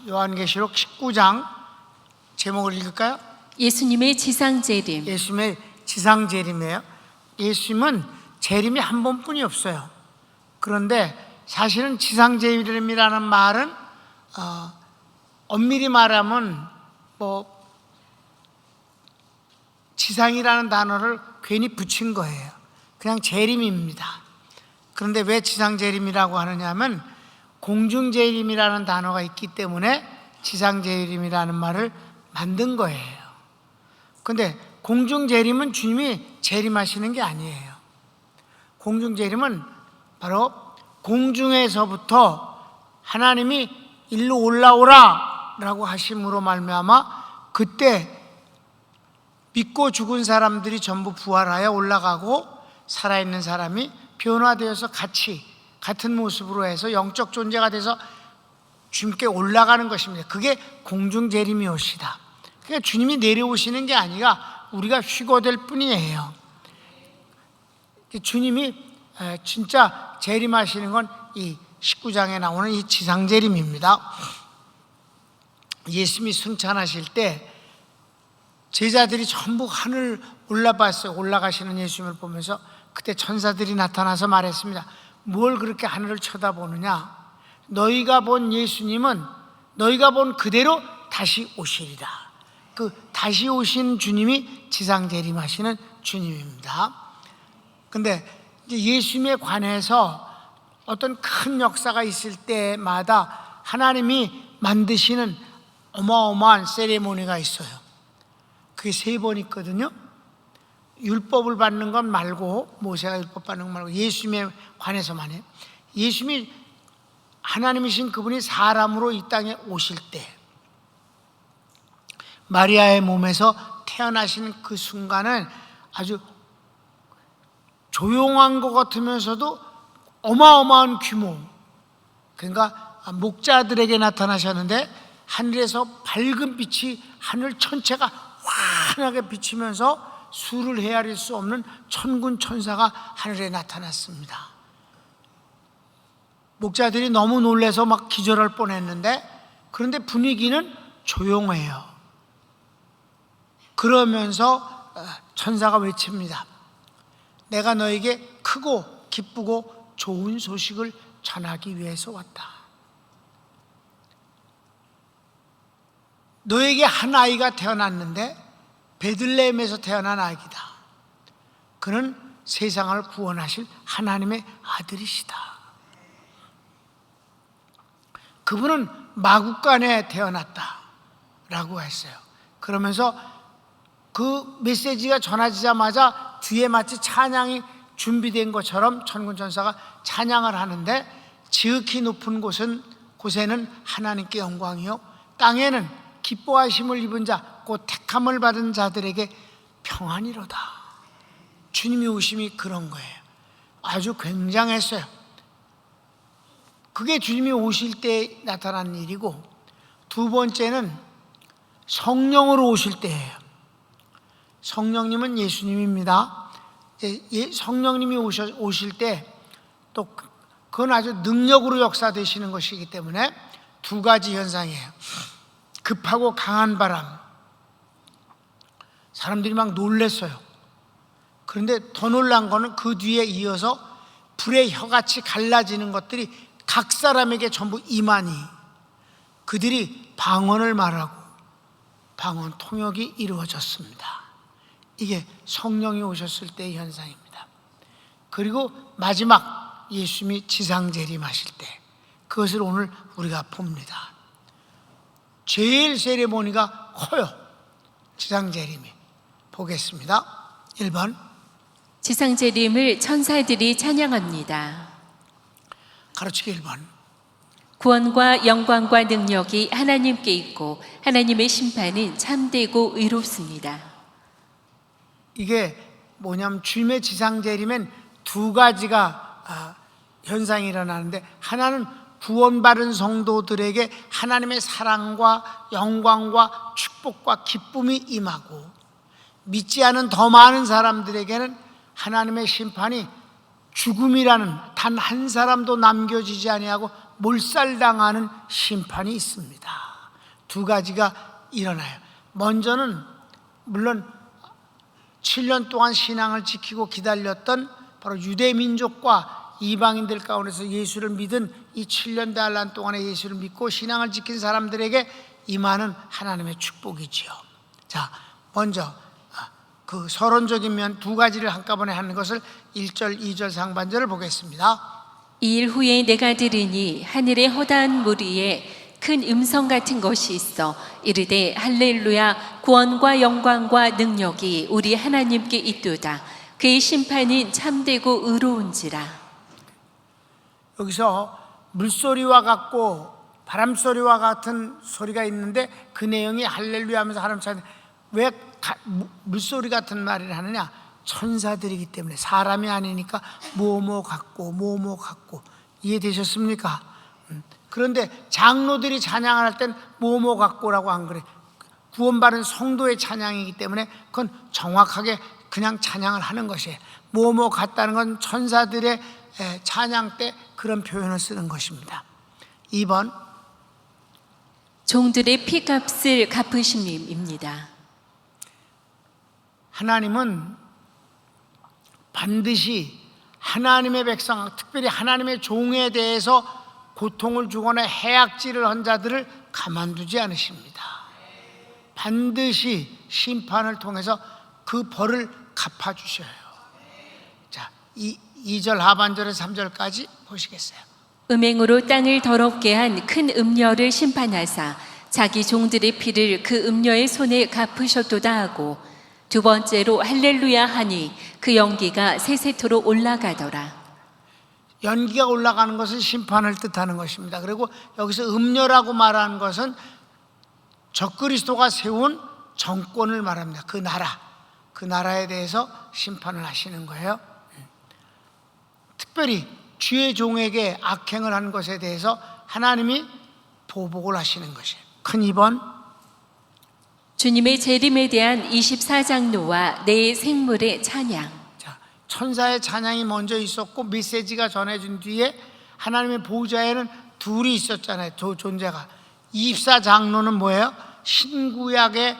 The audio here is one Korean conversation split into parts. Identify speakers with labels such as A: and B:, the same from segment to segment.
A: 요한계시록 19장 제목을 읽을까요?
B: 예수님의 지상재림.
A: 예수님의 지상재림이에요. 예수님은 재림이 한 번뿐이 없어요. 그런데 사실은 지상재림이라는 말은 엄밀히 말하면 지상이라는 단어를 괜히 붙인 거예요. 그냥 재림입니다. 그런데 왜 지상재림이라고 하느냐 하면 공중재림이라는 단어가 있기 때문에 지상재림이라는 말을 만든 거예요. 그런데 공중재림은 주님이 재림하시는 게 아니에요. 공중재림은 바로 공중에서부터 하나님이 일로 올라오라 라고 하심으로 말미암아 그때 믿고 죽은 사람들이 전부 부활하여 올라가고 살아있는 사람이 변화되어서 같은 모습으로 해서 영적 존재가 돼서 주님께 올라가는 것입니다. 그게 공중재림이옵시다. 그러니까 주님이 내려오시는 게 아니라 우리가 휴거될 뿐이에요. 주님이 진짜 재림하시는 건 이 19장에 나오는 이 지상재림입니다. 예수님이 승천하실 때 제자들이 전부 하늘 올라봤어요. 올라가시는 예수님을 보면서 그때 천사들이 나타나서 말했습니다. 뭘 그렇게 하늘을 쳐다보느냐? 너희가 본 예수님은 너희가 본 그대로 다시 오시리라. 그 다시 오신 주님이 지상재림하시는 주님입니다. 근데 이제 예수님에 관해서 어떤 큰 역사가 있을 때마다 하나님이 만드시는 어마어마한 세리머니가 있어요. 그게 3번 있거든요. 율법을 받는 건 말고, 모세가 율법 받는 건 말고 예수님에 관해서만 해요. 예수님이 하나님이신 그분이 사람으로 이 땅에 오실 때 마리아의 몸에서 태어나신 그 순간은 아주 조용한 것 같으면서도 어마어마한 규모, 그러니까 목자들에게 나타나셨는데 하늘에서 밝은 빛이 하늘 전체가 환하게 비치면서 수를 헤아릴 수 없는 천군 천사가 하늘에 나타났습니다. 목자들이 너무 놀라서 막 기절할 뻔했는데 그런데 분위기는 조용해요. 그러면서 천사가 외칩니다. 내가 너에게 크고 기쁘고 좋은 소식을 전하기 위해서 왔다. 너에게 한 아이가 태어났는데 베들레헴에서 태어난 아기다. 그는 세상을 구원하실 하나님의 아들이시다. 그분은 마국간에 태어났다 라고 했어요. 그러면서 그 메시지가 전해지자마자 뒤에 마치 찬양이 준비된 것처럼 천군천사가 찬양을 하는데 지극히 높은 곳에는 하나님께 영광이요 땅에는 기뻐하심을 입은 자 곧 택함을 받은 자들에게 평안이로다. 주님이 오심이 그런 거예요. 아주 굉장했어요. 그게 주님이 오실 때 나타난 일이고, 두 번째는 성령으로 오실 때예요. 성령님은 예수님입니다. 성령님이 오실 때 또 그건 아주 능력으로 역사되시는 것이기 때문에 두 가지 현상이에요. 급하고 강한 바람, 사람들이 막 놀랬어요. 그런데 더 놀란 거는 그 뒤에 이어서 불의 혀같이 갈라지는 것들이 각 사람에게 전부 임하니 그들이 방언을 말하고 방언 통역이 이루어졌습니다. 이게 성령이 오셨을 때의 현상입니다. 그리고 마지막 예수님이 지상재림하실 때 그것을 오늘 우리가 봅니다. 제일 세리머니가 커요. 지상재림이. 보겠습니다. 1번
B: 지상재림을 천사들이 찬양합니다.
A: 가로치기 1번
B: 구원과 영광과 능력이 하나님께 있고 하나님의 심판은 참되고 의롭습니다.
A: 이게 뭐냐면 주님의 지상재림엔 두 가지가 현상이 일어나는데, 하나는 구원받은 성도들에게 하나님의 사랑과 영광과 축복과 기쁨이 임하고, 믿지 않은 더 많은 사람들에게는 하나님의 심판이 죽음이라는 단 한 사람도 남겨지지 아니하고 몰살당하는 심판이 있습니다. 두 가지가 일어나요. 먼저는 물론 7년 동안 신앙을 지키고 기다렸던 바로 유대민족과 이방인들 가운데서 예수를 믿은 이 7년 달란 동안에 예수를 믿고 신앙을 지킨 사람들에게 임하는 하나님의 축복이지요. 자, 먼저 그 서론적인 면 두 가지를 한꺼번에 하는 것을 1절, 2절 상반절을 보겠습니다.
B: 이 일 후에 내가 들으니 하늘의 허다한 무리에 큰 음성 같은 것이 있어 이르되 할렐루야 구원과 영광과 능력이 우리 하나님께 있도다. 그의 심판은 참되고 의로운지라.
A: 여기서 물소리와 같고 바람소리와 같은 소리가 있는데 그 내용이 할렐루야 하면서 하나님 찬양. 왜 물소리 같은 말을 하느냐? 천사들이기 때문에, 사람이 아니니까 뭐뭐 같고 이해되셨습니까? 그런데 장로들이 찬양을 할 땐 뭐뭐 같고라고 안 그래. 구원받은 성도의 찬양이기 때문에 그건 정확하게 그냥 찬양을 하는 것이에요. 뭐뭐 같다는 건 천사들의 찬양 때 그런 표현을 쓰는 것입니다. 2번,
B: 종들의 피값을 갚으심입니다.
A: 하나님은 반드시 하나님의 백성, 특별히 하나님의 종에 대해서 고통을 주거나 해악질을 한 자들을 가만두지 않으십니다. 반드시 심판을 통해서 그 벌을 갚아주셔요. 자, 2절 하반절에서 3절까지 보시겠어요?
B: 음행으로 땅을 더럽게 한 큰 음녀를 심판하사 자기 종들의 피를 그 음녀의 손에 갚으셨도다 하고, 두 번째로 할렐루야 하니 그 연기가 세세토록 올라가더라.
A: 연기가 올라가는 것은 심판을 뜻하는 것입니다. 그리고 여기서 음녀라고 말하는 것은 적그리스도가 세운 정권을 말합니다. 그 나라에 대해서 심판을 하시는 거예요. 특별히 주의 종에게 악행을 한 것에 대해서 하나님이 보복을 하시는 것이에요. 큰 2번,
B: 주님의 재림에 대한 24장로와 내 생물의 찬양.
A: 자, 천사의 찬양이 먼저 있었고 메시지가 전해진 뒤에 하나님의 보좌에는 둘이 있었잖아요. 두 존재가. 24장로는 뭐예요? 신구약의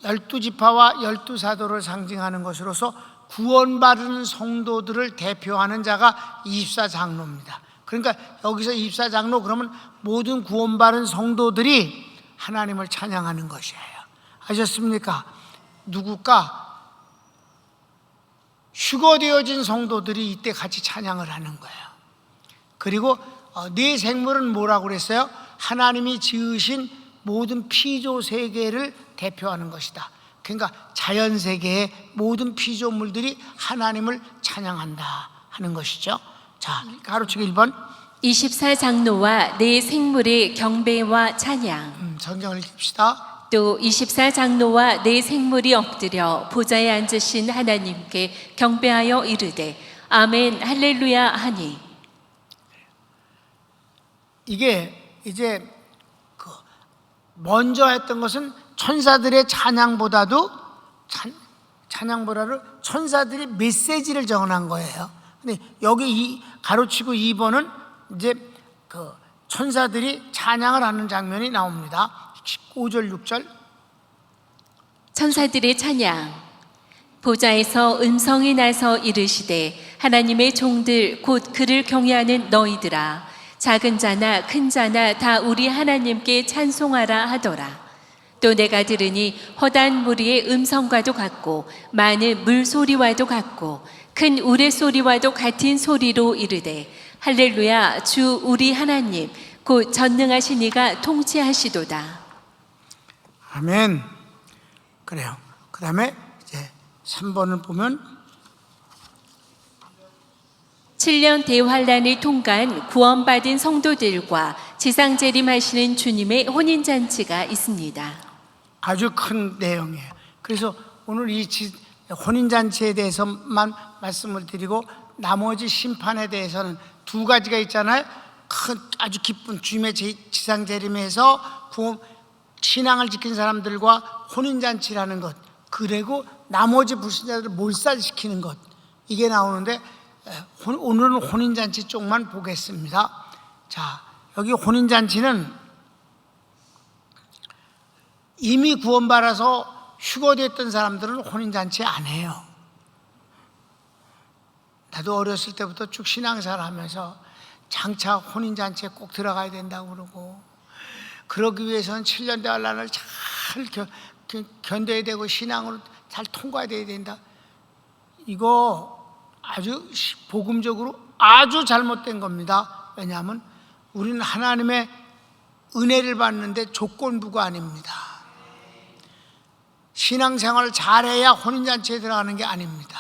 A: 12지파와 12사도를 상징하는 것으로서 구원받은 성도들을 대표하는 자가 24장로입니다. 그러니까 여기서 24장로 그러면 모든 구원받은 성도들이 하나님을 찬양하는 것이에요. 아셨습니까? 누굴까? 휴거되어진 성도들이 이때 같이 찬양을 하는 거예요. 그리고 네 생물은 뭐라고 그랬어요? 하나님이 지으신 모든 피조 세계를 대표하는 것이다. 그러니까 자연 세계의 모든 피조물들이 하나님을 찬양한다 하는 것이죠. 자, 가로치기 1번,
B: 24장로와 내 생물의 경배와 찬양.
A: 성경을 읽읍시다.
B: 또 24장로와 내 생물이 엎드려 보좌에 앉으신 하나님께 경배하여 이르되 아멘 할렐루야 하니.
A: 이게 이제 먼저 했던 것은 천사들의 찬양보다도 천사들이 메시지를 전한 거예요. 근데 여기 이 가로치고 2번은 이제 그 천사들이 찬양을 하는 장면이 나옵니다. 5절 6절.
B: 천사들의 찬양. 보좌에서 음성이 나서 이르시되 하나님의 종들 곧 그를 경외하는 너희들아 작은 자나 큰 자나 다 우리 하나님께 찬송하라 하더라. 또 내가 들으니 허다한 무리의 음성과도 같고 많은 물소리와도 같고 큰 우레소리와도 같은 소리로 이르되 할렐루야 주 우리 하나님 곧 전능하신 이가 통치하시도다.
A: 아멘. 그래요. 그 다음에 이제 3번을 보면
B: 7년 대환란을 통과한 구원받은 성도들과 지상재림하시는 주님의 혼인잔치가 있습니다.
A: 아주 큰 내용이에요. 그래서 오늘 이 혼인잔치에 대해서만 말씀을 드리고 나머지 심판에 대해서는 두 가지가 있잖아요. 아주 기쁜 주님의 지상재림에서 신앙을 지킨 사람들과 혼인잔치라는 것, 그리고 나머지 불신자들을 몰살시키는 것, 이게 나오는데 오늘은 혼인잔치 쪽만 보겠습니다. 자, 여기 혼인잔치는 이미 구원받아서 휴거됐던 사람들은 혼인잔치 안 해요. 나도 어렸을 때부터 쭉 신앙생활 하면서 장차 혼인잔치에 꼭 들어가야 된다고 그러고, 그러기 위해서는 7년 대환란을 잘 견뎌야 되고 신앙으로 잘 통과해야 된다. 이거 아주 복음적으로 아주 잘못된 겁니다. 왜냐하면 우리는 하나님의 은혜를 받는데 조건부가 아닙니다. 신앙생활을 잘해야 혼인잔치에 들어가는 게 아닙니다.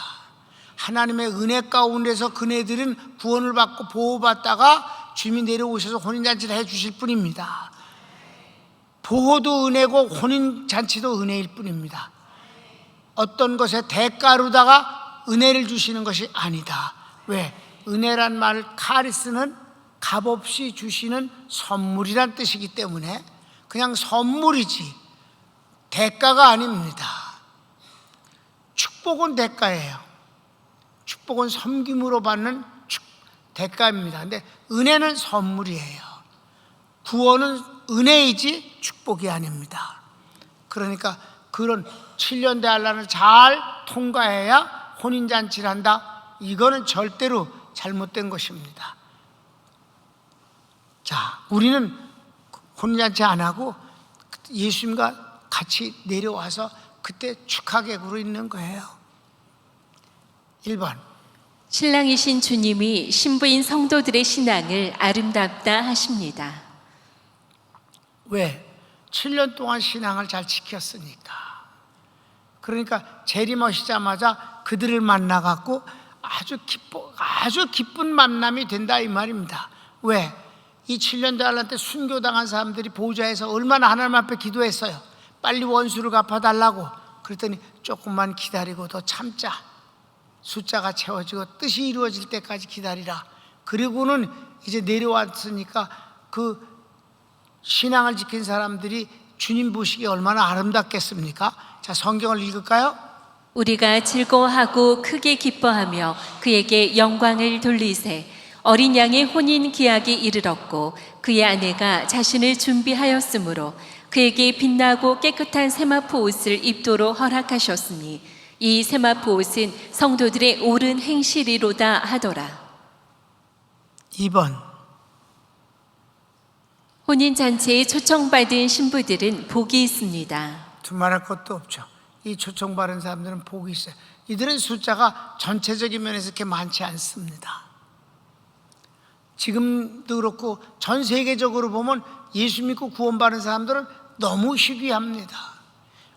A: 하나님의 은혜 가운데서 그네들은 구원을 받고 보호받다가 주님이 내려오셔서 혼인잔치를 해주실 뿐입니다. 보호도 은혜고 혼인잔치도 은혜일 뿐입니다. 어떤 것의 대가로다가 은혜를 주시는 것이 아니다. 왜? 은혜란 말, 카리스는 값없이 주시는 선물이란 뜻이기 때문에 그냥 선물이지 대가가 아닙니다. 축복은 대가예요. 축복은 섬김으로 받는 대가입니다. 근데 은혜는 선물이에요. 구원은 은혜이지 축복이 아닙니다. 그러니까 그런 7년 대환란을 잘 통과해야 혼인잔치를 한다. 이거는 절대로 잘못된 것입니다. 자, 우리는 혼인잔치 안 하고 예수님과 같이 내려와서 그때 축하객으로 있는 거예요. 1번,
B: 신랑이신 주님이 신부인 성도들의 신앙을 아름답다 하십니다.
A: 왜? 7년 동안 신앙을 잘 지켰으니까. 그러니까 재림하시자마자 그들을 만나갖고 아주 기쁜 만남이 된다 이 말입니다. 왜? 이 7년 대환란 때 순교당한 사람들이 보좌에서 얼마나 하나님 앞에 기도했어요. 빨리 원수를 갚아달라고. 그랬더니 조금만 기다리고 더 참자. 숫자가 채워지고 뜻이 이루어질 때까지 기다리라. 그리고는 이제 내려왔으니까 그 신앙을 지킨 사람들이 주님 보시기에 얼마나 아름답겠습니까? 자, 성경을 읽을까요?
B: 우리가 즐거워하고 크게 기뻐하며 그에게 영광을 돌리세. 어린 양의 혼인 기약이 이르렀고 그의 아내가 자신을 준비하였으므로 그에게 빛나고 깨끗한 세마포 옷을 입도록 허락하셨으니 이 세마포 옷은 성도들의 옳은 행실이로다 하더라.
A: 2번,
B: 혼인잔치에 초청받은 신부들은 복이 있습니다.
A: 두말할 것도 없죠. 이 초청받은 사람들은 복이 있어요. 이들은 숫자가 전체적인 면에서 그렇게 많지 않습니다. 지금도 그렇고 전 세계적으로 보면 예수 믿고 구원받은 사람들은 너무 희귀합니다.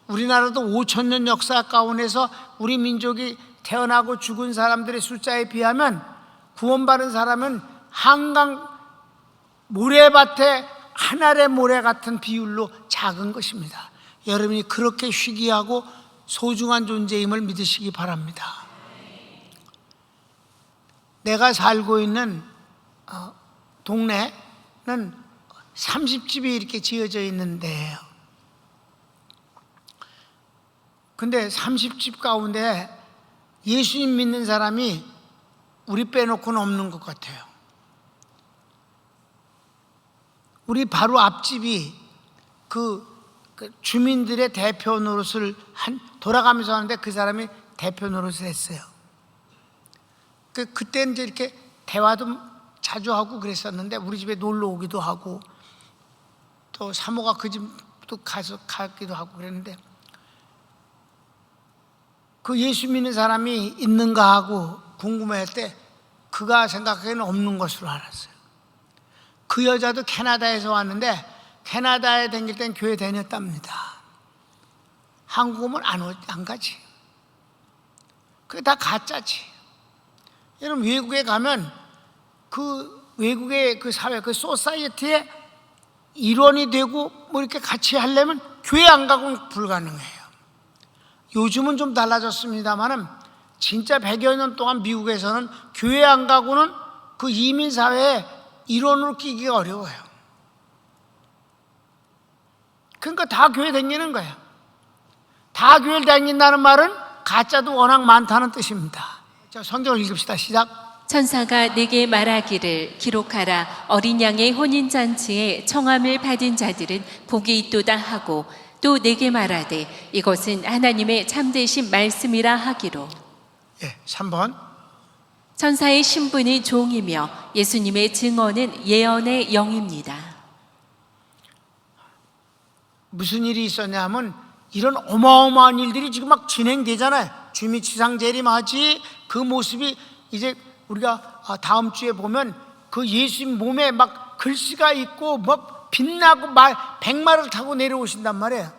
A: 우리나라도 5,000년 역사 가운데서 우리 민족이 태어나고 죽은 사람들의 숫자에 비하면 구원받은 사람은 한강 모래밭에 한 알의 모래 같은 비율로 작은 것입니다. 여러분이 그렇게 희귀하고 소중한 존재임을 믿으시기 바랍니다. 내가 살고 있는 동네는 30집이 이렇게 지어져 있는 데예요. 근데 30집 가운데 예수님 믿는 사람이 우리 빼놓고는 없는 것 같아요. 우리 바로 앞집이 그 주민들의 대표 노릇을 돌아가면서 하는데 그 사람이 대표 노릇을 했어요. 그때는 이제 이렇게 대화도 자주 하고 그랬었는데 우리 집에 놀러 오기도 하고 또 사모가 그 집도 가기도 하고 그랬는데 그 예수 믿는 사람이 있는가 하고 궁금해할 때 그가 생각하기에는 없는 것으로 알았어요. 그 여자도 캐나다에서 왔는데 캐나다에 다닐 땐 교회 다녔답니다. 한국 오면 안 가지. 그게 다 가짜지. 여러분 외국에 가면 그 외국의 그 사회, 그 소사이어티의 일원이 되고 뭐 이렇게 같이 하려면 교회 안 가고는 불가능해요. 요즘은 좀 달라졌습니다만은 진짜 100여 년 동안 미국에서는 교회 안 가고는 그 이민사회에 일원으로 끼기가 어려워요. 그러니까 다 교회 다니는 거예요. 다 교회를 다닌다는 말은 가짜도 워낙 많다는 뜻입니다. 자, 성경을 읽읍시다. 시작.
B: 천사가 내게 말하기를 기록하라. 어린 양의 혼인잔치에 청함을 받은 자들은 복이 있도다 하고, 또 내게 말하되 이것은 하나님의 참되신 말씀이라 하기로.
A: 3번.
B: 천사의 신분은 종이며 예수님의 증언은 예언의 영입니다.
A: 무슨 일이 있었냐면 이런 어마어마한 일들이 지금 막 진행되잖아요. 주미 지상 재림하지. 그 모습이 이제 우리가 다음 주에 보면 그 예수님 몸에 막 글씨가 있고 뭐 빛나고 백마를 타고 내려오신단 말이에요.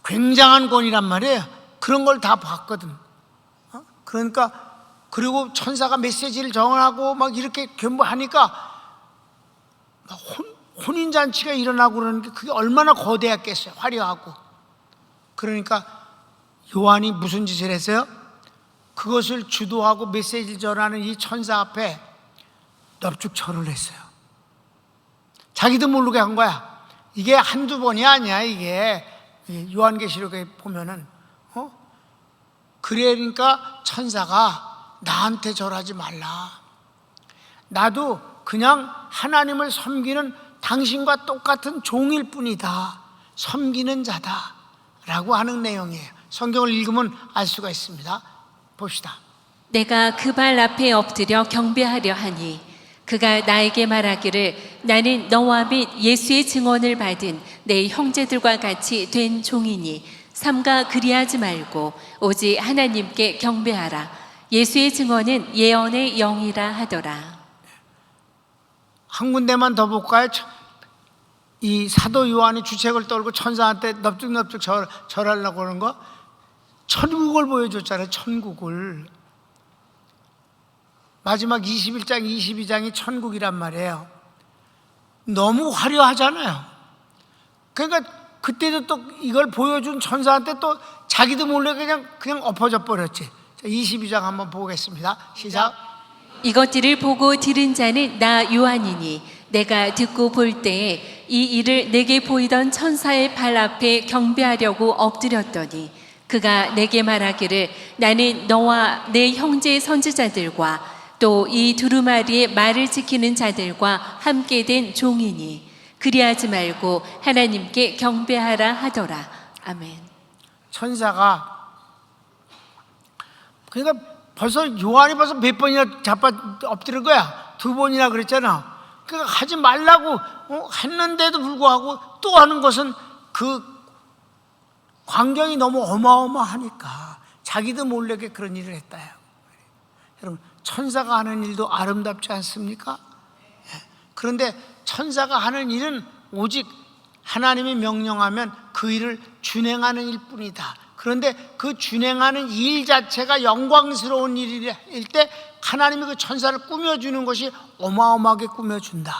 A: 굉장한 권이란 말이에요. 그런 걸 다 봤거든. 그러니까 그리고 천사가 메시지를 전하고 막 이렇게 하니까 혼인잔치가 일어나고 그러는 게 그게 얼마나 거대했겠어요. 화려하고. 그러니까 요한이 무슨 짓을 했어요? 그것을 주도하고 메시지를 전하는 이 천사 앞에 넙죽절을 했어요. 자기도 모르게 한 거야. 이게 한두 번이 아니야. 이게 요한계시록에 보면은 그러니까 천사가 나한테 절하지 말라. 나도 그냥 하나님을 섬기는 당신과 똑같은 종일 뿐이다. 섬기는 자다 라고 하는 내용이에요. 성경을 읽으면 알 수가 있습니다. 봅시다.
B: 내가 그 발 앞에 엎드려 경배하려 하니 그가 나에게 말하기를 나는 너와 및 예수의 증언을 받은 내 형제들과 같이 된 종이니 삼가 그리하지 말고 오직 하나님께 경배하라. 예수의 증언은 예언의 영이라 하더라.
A: 한 군데만 더 볼까요? 이 사도 요한이 주책을 떨고 천사한테 넙죽넙죽 절하려고 하는 거, 천국을 보여줬잖아요. 천국을. 마지막 21장 22장이 천국이란 말이에요. 너무 화려하잖아요. 그러니까 그때도 또 이걸 보여준 천사한테 또 자기도 몰래 그냥 엎어져 버렸지. 자, 22장 한번 보겠습니다. 시작.
B: 이것들을 보고 들은 자는 나 요한이니 내가 듣고 볼 때에 이 일을 내게 보이던 천사의 발 앞에 경배하려고 엎드렸더니 그가 내게 말하기를 나는 너와 내 형제 선지자들과 또 이 두루마리의 말을 지키는 자들과 함께 된 종이니 그리하지 말고 하나님께 경배하라 하더라. 아멘.
A: 천사가 그러니까 벌써 요한이 벌써 몇 번이나 자빠 엎드린 거야. 2번이나 그랬잖아. 그러니까 하지 말라고 했는데도 불구하고 또 하는 것은 그 광경이 너무 어마어마하니까 자기도 몰래게 그런 일을 했다요. 여러분, 천사가 하는 일도 아름답지 않습니까? 그런데 천사가 하는 일은 오직 하나님이 명령하면 그 일을 준행하는 일뿐이다. 그런데 그 준행하는 일 자체가 영광스러운 일일 때 하나님이 그 천사를 꾸며주는 것이 어마어마하게 꾸며준다.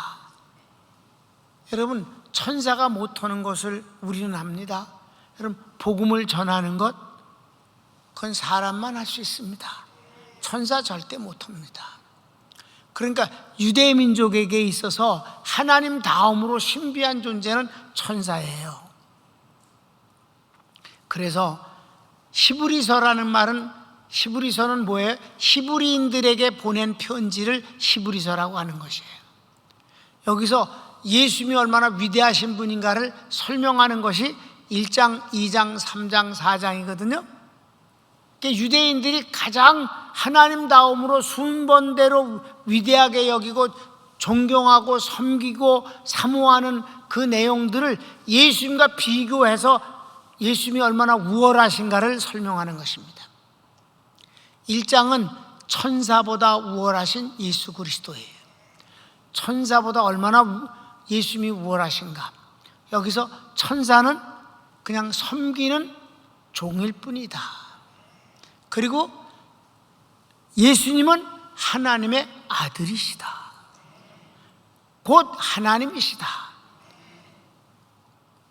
A: 여러분, 천사가 못하는 것을 우리는 합니다. 여러분, 복음을 전하는 것, 그건 사람만 할 수 있습니다. 천사 절대 못합니다. 그러니까 유대 민족에게 있어서 하나님 다음으로 신비한 존재는 천사예요. 그래서 히브리서라는 말은, 히브리서는 뭐예요? 히브리인들에게 보낸 편지를 히브리서라고 하는 것이에요. 여기서 예수님이 얼마나 위대하신 분인가를 설명하는 것이 1장, 2장, 3장, 4장이거든요. 유대인들이 가장 하나님다움으로 순번대로 위대하게 여기고 존경하고 섬기고 사모하는 그 내용들을 예수님과 비교해서 예수님이 얼마나 우월하신가를 설명하는 것입니다. 1장은 천사보다 우월하신 예수 그리스도예요. 천사보다 얼마나 예수님이 우월하신가. 여기서 천사는 그냥 섬기는 종일 뿐이다. 그리고 예수님은 하나님의 아들이시다. 곧 하나님이시다.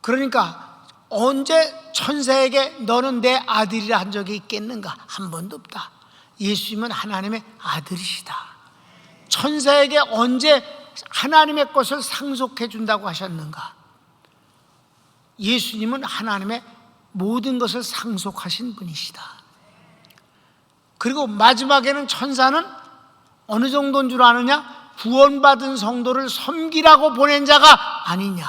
A: 그러니까 언제 천사에게 너는 내 아들이라 한 적이 있겠는가? 한 번도 없다. 예수님은 하나님의 아들이시다. 천사에게 언제 하나님의 것을 상속해 준다고 하셨는가? 예수님은 하나님의 모든 것을 상속하신 분이시다. 그리고 마지막에는 천사는 어느 정도인 줄 아느냐? 구원받은 성도를 섬기라고 보낸 자가 아니냐.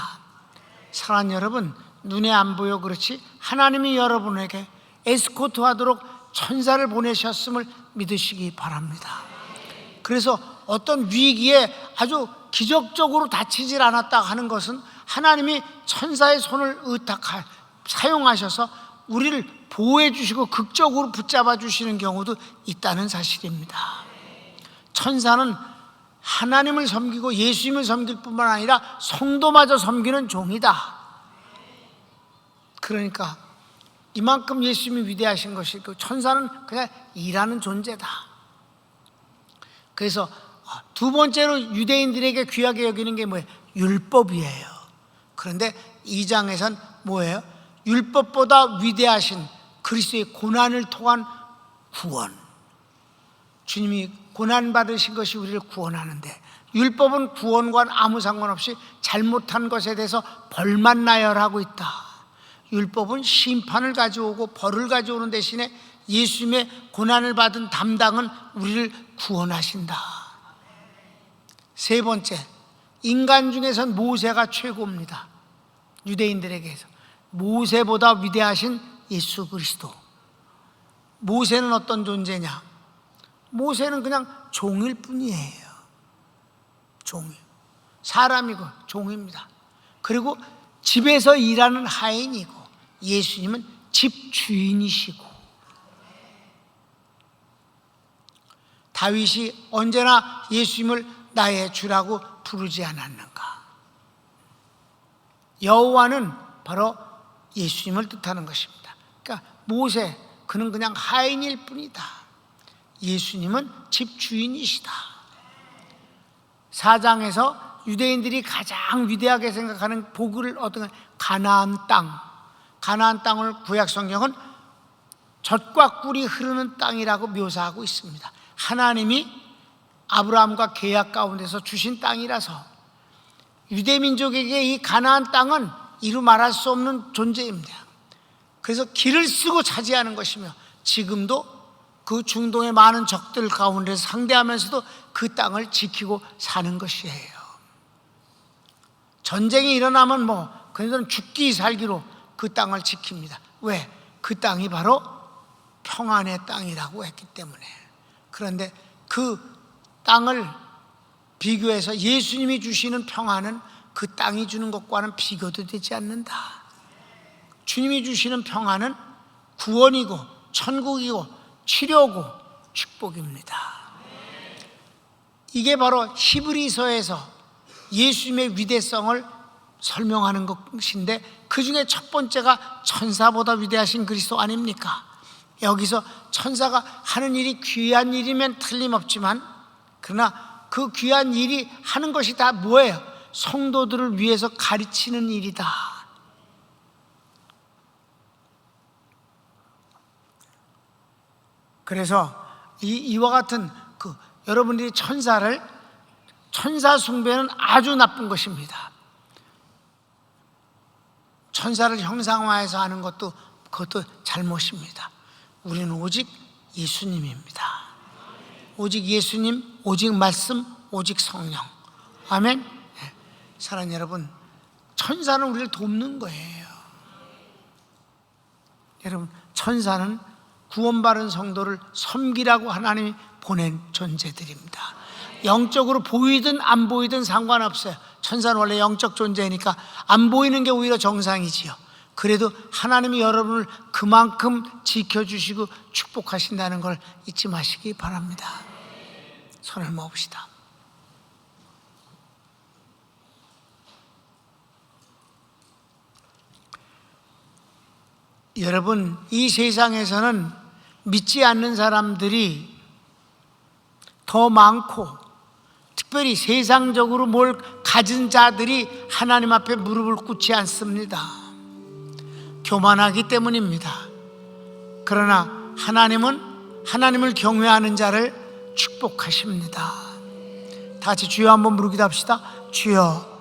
A: 사랑하는 여러분, 눈에 안 보여 그렇지 하나님이 여러분에게 에스코트 하도록 천사를 보내셨음을 믿으시기 바랍니다. 그래서 어떤 위기에 아주 기적적으로 다치질 않았다 하는 것은 하나님이 천사의 손을 사용하셔서 우리를 보호해 주시고 극적으로 붙잡아 주시는 경우도 있다는 사실입니다. 천사는 하나님을 섬기고 예수님을 섬길 뿐만 아니라 성도마저 섬기는 종이다. 그러니까 이만큼 예수님이 위대하신 것이고 천사는 그냥 일하는 존재다. 그래서 두 번째로 유대인들에게 귀하게 여기는 게 뭐예요? 율법이에요. 그런데 2장에선 뭐예요? 율법보다 위대하신 그리스도의 고난을 통한 구원. 주님이 고난 받으신 것이 우리를 구원하는데, 율법은 구원과는 아무 상관없이 잘못한 것에 대해서 벌만 나열하고 있다. 율법은 심판을 가져오고 벌을 가져오는 대신에 예수님의 고난을 받은 담당은 우리를 구원하신다. 세 번째, 인간 중에선 모세가 최고입니다. 유대인들에게서 모세보다 위대하신 예수 그리스도. 모세는 어떤 존재냐? 모세는 그냥 종일 뿐이에요. 종이, 사람이고 종입니다. 그리고 집에서 일하는 하인이고, 예수님은 집 주인이시고. 다윗이 언제나 예수님을 나의 주라고 부르지 않았는가? 여호와는 바로 예수님을 뜻하는 것입니다. 그러니까 모세, 그는 그냥 하인일 뿐이다. 예수님은 집 주인이시다. 4장에서 유대인들이 가장 위대하게 생각하는 복을 얻은 가나안 땅, 가나안 땅을 구약 성경은 젖과 꿀이 흐르는 땅이라고 묘사하고 있습니다. 하나님이 아브라함과 계약 가운데서 주신 땅이라서 유대 민족에게 이 가나안 땅은 이루 말할 수 없는 존재입니다. 그래서 길을 쓰고 차지하는 것이며, 지금도 그 중동의 많은 적들 가운데서 상대하면서도 그 땅을 지키고 사는 것이에요. 전쟁이 일어나면 그들은 죽기 살기로 그 땅을 지킵니다. 왜? 그 땅이 바로 평안의 땅이라고 했기 때문에. 그런데 그 땅을 비교해서 예수님이 주시는 평안은 그 땅이 주는 것과는 비교도 되지 않는다. 주님이 주시는 평안은 구원이고 천국이고 치료고 축복입니다. 이게 바로 히브리서에서 예수님의 위대성을 설명하는 것인데, 그 중에 첫 번째가 천사보다 위대하신 그리스도 아닙니까? 여기서 천사가 하는 일이 귀한 일이면 틀림없지만, 그러나 그 귀한 일이 하는 것이 다 뭐예요? 성도들을 위해서 가르치는 일이다. 그래서 이와 같은 여러분들이 천사 숭배는 아주 나쁜 것입니다. 천사를 형상화해서 하는 그것도 잘못입니다. 우리는 오직 예수님입니다. 오직 예수님, 오직 말씀, 오직 성령. 아멘. 사랑하는 여러분, 천사는 우리를 돕는 거예요. 여러분, 천사는 구원받은 성도를 섬기라고 하나님이 보낸 존재들입니다. 영적으로 보이든 안 보이든 상관없어요. 천사는 원래 영적 존재니까 안 보이는 게 오히려 정상이지요. 그래도 하나님이 여러분을 그만큼 지켜주시고 축복하신다는 걸 잊지 마시기 바랍니다. 손을 모읍시다. 여러분, 이 세상에서는 믿지 않는 사람들이 더 많고, 특별히 세상적으로 뭘 가진 자들이 하나님 앞에 무릎을 꿇지 않습니다. 교만하기 때문입니다. 그러나 하나님은 하나님을 경외하는 자를 축복하십니다. 다 같이 주여 한번 부르기도 합시다. 주여,